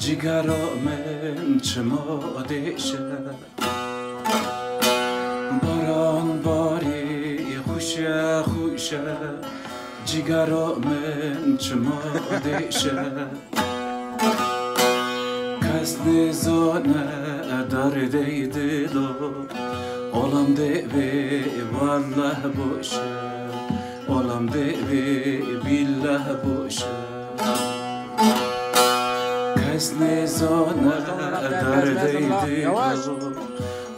جگرامن چما دیشه باران باری خوشه خوشه جگرامن چما دیشه کس نزانه درد دلو عالم دیوی والله باشه عالم دیوی بالله باشه کس نزانه درد دلو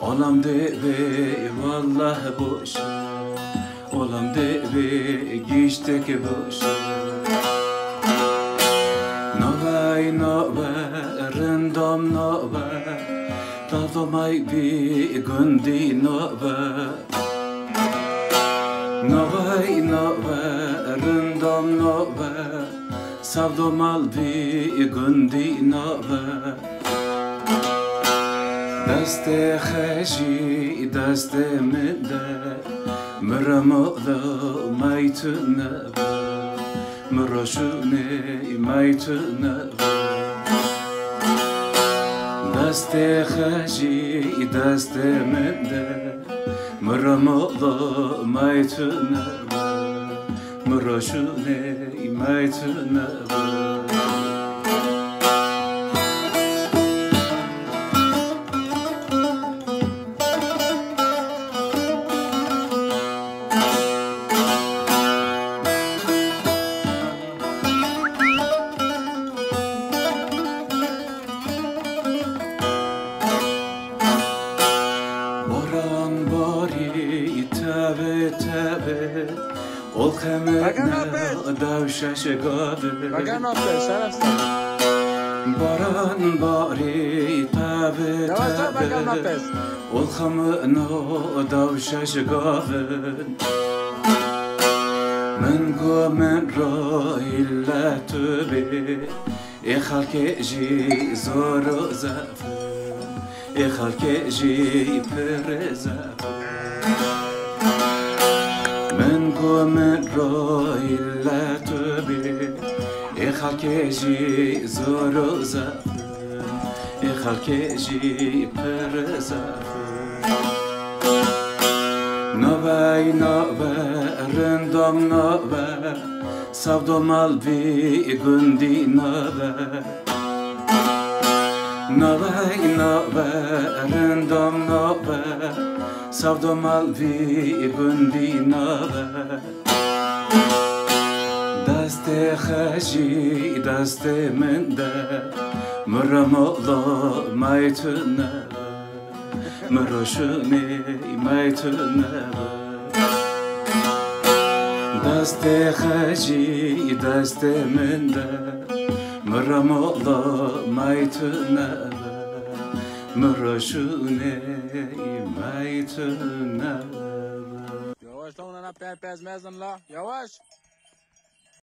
عالم دیوی والله باشه عالم دیوی گیشته که باشه نوای رندام نوای تازمای بی گندی نوای رندام نوای سودمال بی گندی نوای دست خشی دست مده مرمولا مایتونه مراشونه مایتونه دست خشی دست مده مرمولا مایتونه مراشونه مایتونه تبه الخمه دوشش گاده باران باری تبه الخمه دوشش گاده من گو من را ایلا تبه ای خلق جی زور و زفه ای خلق جی پر زفه من گومن رای لطبی ای خلق جی زور و زفه ای خلق جی پر زفه نوای رندام نوای سودمال بی گندی نوای رندام نوای سودمال بی گندی نوای دست خشی دست منده مرمولا مایتونه مراشونه مایتونه دست خشی دست منده مرمولا مایتونه مراشونه مایتونه yavaş lan ona pez mezun la yavaş